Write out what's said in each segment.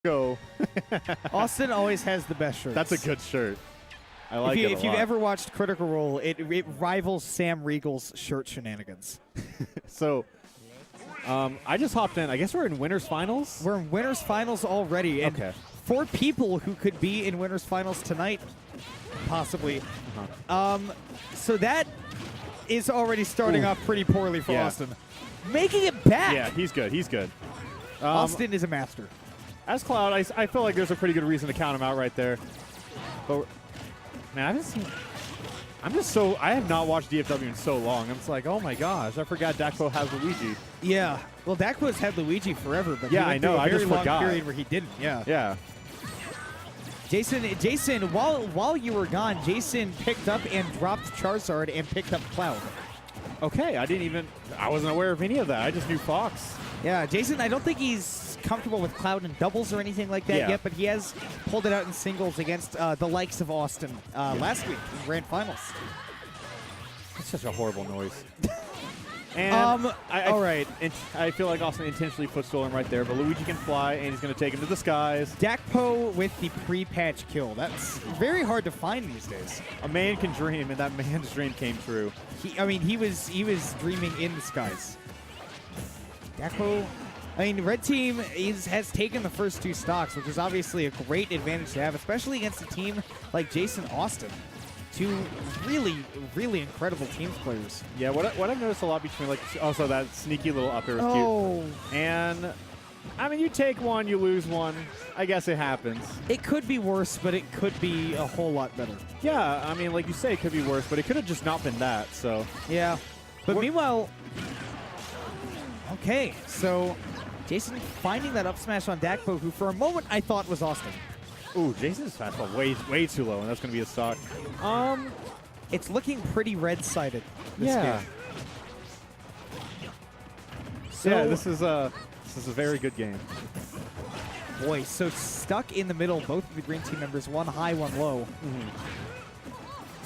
Go. Awestin always has the best shirts. That's a good shirt. I like it a lot. If you've ever watched Critical Role, it rivals Sam Riegel's shirt shenanigans. So, I just hopped in. I guess we're in Winners Finals? We're in Winners Finals already. And okay. 4 people who could be in Winners Finals tonight, possibly. So that is already starting off pretty poorly for Awestin. Making it back. Yeah, he's good. He's good. Awestin is a master. As Cloud, I feel like there's a pretty good reason to count him out right there. But, man, I haven't seen... I have not watched DFW in so long. I'm just like, oh my gosh, I forgot Dakpo has Luigi. Yeah. Well, Dakpo's had Luigi forever, but yeah, he went through a very long period where he didn't. Yeah. Yeah. JaySon, while you were gone, JaySon picked up and dropped Charizard and picked up Cloud. Okay, I wasn't aware of any of that. I just knew Fox. Yeah, JaySon, I don't think he's comfortable with Cloud in doubles or anything like that yet, but he has pulled it out in singles against the likes of Awestin last week in Grand Finals. That's such a horrible noise. And all right. I feel like Awestin intentionally footstole him right there, but Luigi can fly, and he's going to take him to the skies. Dakpo with the pre-patch kill. That's very hard to find these days. A man can dream, and that man's dream came true. He was dreaming in the skies. Dakpo, Red Team has taken the first 2 stocks, which is obviously a great advantage to have, especially against a team like JaySon Awestin. 2 really, really incredible teams players. Yeah, what I've noticed a lot between, like, also that sneaky little up air is cute. And, I mean, you take one, you lose one. I guess it happens. It could be worse, but it could be a whole lot better. Yeah, I mean, like you say, it could be worse, but it could have just not been that, so. Yeah. But meanwhile, okay, so JaySon finding that up smash on Dakpo, who for a moment I thought was Awestin. Ooh, JaySon's fastball way too low, and that's going to be a stock. It's looking pretty red-sided this game. So, yeah, this is a very good game. Boy, so stuck in the middle, both of the green team members, one high, one low.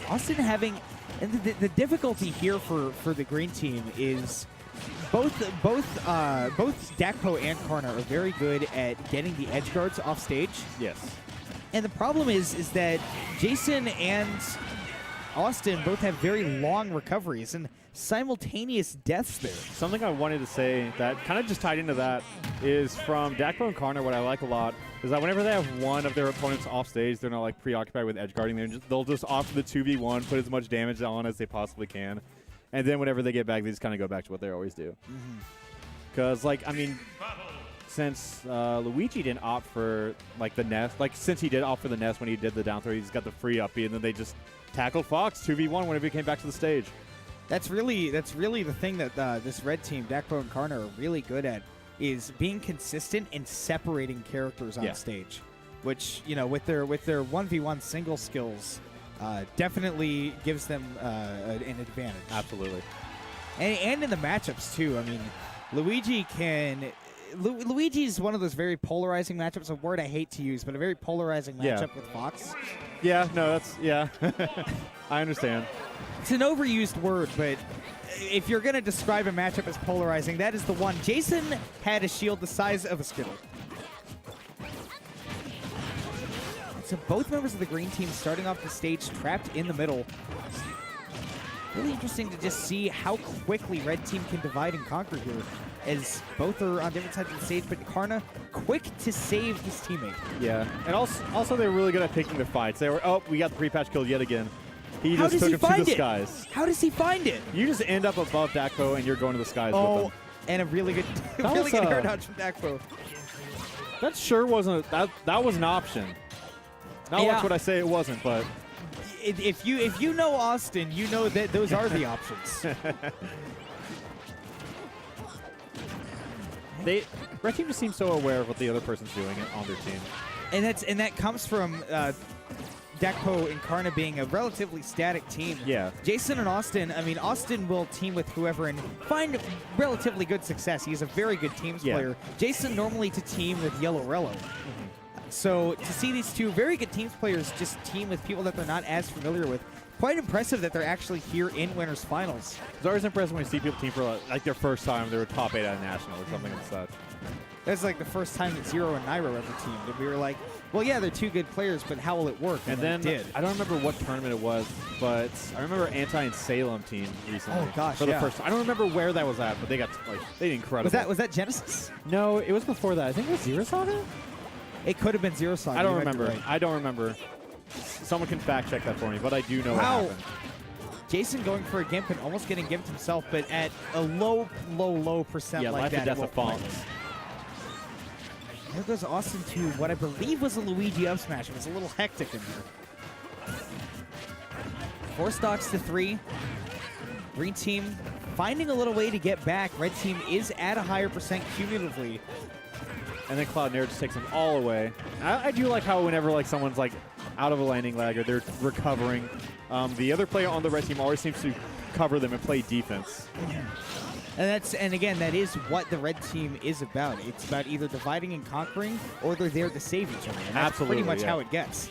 Awestin having, and the difficulty here for the green team is both Dakpo and Karna are very good at getting the edge guards off stage. Yes. And the problem is that JaySon and Awestin both have very long recoveries and simultaneous deaths there. Something I wanted to say that kind of just tied into that is from Dakpo and Karna, what I like a lot is that whenever they have one of their opponents off stage, they're not like preoccupied with edge guarding. They'll just offer the 2v1, put as much damage on as they possibly can. And then whenever they get back, they just kind of go back to what they always do. Because, like, I mean, since Luigi didn't opt for, like, the nest, like, since he did opt for the nest when he did the down throw, he just got the free uppy, and then they just tackled Fox 2v1 whenever he came back to the stage. That's really the thing that this red team, Dakpo and Karna, are really good at, is being consistent and separating characters on stage. Which, you know, with their 1v1 single skills, definitely gives them an advantage. Absolutely. And in the matchups, too. I mean, Luigi's one of those very polarizing matchups, a word I hate to use, but a very polarizing matchup with Fox. Yeah, no, that's, I understand. It's an overused word, but if you're going to describe a matchup as polarizing, that is the one. JaySon had a shield the size of a Skittle. So both members of the green team starting off the stage trapped in the middle. Really interesting to just see how quickly red team can divide and conquer here, as both are on different sides of the stage, but Karna quick to save his teammate. Yeah, and also they were really good at picking their fights. They were, we got the pre-patch kill yet again. He How just took him to the skies. How does he find it? You just end up above Dakpo and you're going to the skies with him. And a really good, really good air dodge from Dakpo. That sure wasn't, that was an option. Not like what I say it wasn't, but if you know Awestin, you know that those are the options. Red team just seems so aware of what the other person's doing on their team, and that comes from Dakpo and Karna being a relatively static team. Yeah. JaySon and Awestin, I mean, Awestin will team with whoever and find relatively good success. He's a very good teams player. JaySon normally to team with Yellow-Rello. So to see these two very good teams players just team with people that they're not as familiar with, quite impressive that they're actually here in Winners Finals. It's always impressive when you see people team for like their first time they were top 8 at a national or something like that. That's like the first time that Zero and Nairo ever teamed, and we were like, well, yeah, they're two good players, but how will it work? And then it did. I don't remember what tournament it was, but I remember Anti and Salem team recently. Oh gosh, for the first time. I don't remember where that was at, but they got like they did incredible. Was that Genesis? No, it was before that. I think it was Zero Saga. It could have been Zero Saga. I don't remember. I don't remember. Someone can fact check that for me, but I do know what happened. JaySon going for a gimp and almost getting gimped himself, but at a low percent yeah, like life that. and death of Fonz. There goes Awestin to what I believe was a Luigi up smash. It was a little hectic in here. 4 stocks to 3. Green team finding a little way to get back. Red team is at a higher percent cumulatively. And then Cloud Nair just takes them all away. I do like how whenever like someone's like out of a landing lag or they're recovering, the other player on the red team always seems to cover them and play defense. And again, that is what the red team is about. It's about either dividing and conquering, or they're there to save each other. And that's Absolutely, pretty much how it gets.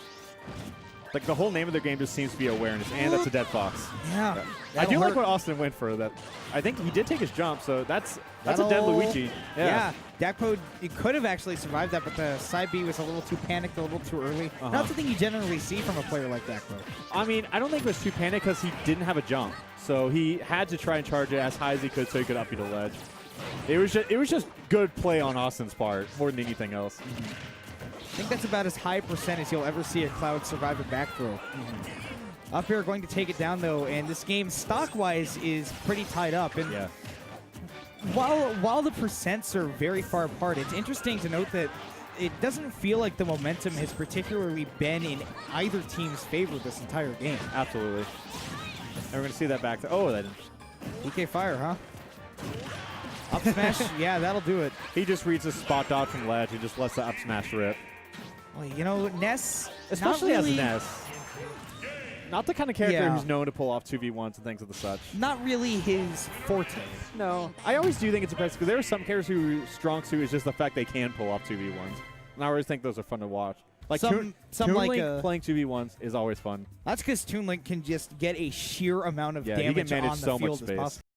Like the whole name of their game just seems to be awareness, and that's a dead fox. Yeah. I do like what Awestin went for. That I think he did take his jump, so that's a dead Luigi. Yeah. Dakpo, he could have actually survived that, but the side B was a little too panicked, a little too early. Not something you generally see from a player like Dakpo. I mean, I don't think it was too panicked because he didn't have a jump, so he had to try and charge it as high as he could so he could up you the ledge. It was just good play on Austin's part more than anything else. I think that's about as high percent as you'll ever see a Cloud survive a back throw. Up here going to take it down, though, and this game, stock-wise, is pretty tied up. And yeah. While the percents are very far apart, it's interesting to note that it doesn't feel like the momentum has particularly been in either team's favor this entire game. Absolutely. And we're going to see that back. Oh, that DK Fire, huh? Up smash, yeah, that'll do it. He just reads a spot dodge from ledge and just lets the up smash rip. Well, you know, Ness, especially really, as Ness. Not the kind of character who's known to pull off 2v1s and things of the such. Not really his forte. No. I always do think it's impressive because there are some characters whose strong suit is just the fact they can pull off 2v1s. And I always think those are fun to watch. Like Toon Link playing 2v1s is always fun. That's because Toon Link can just get a sheer amount of damage he can manage on the so field much space. as possible.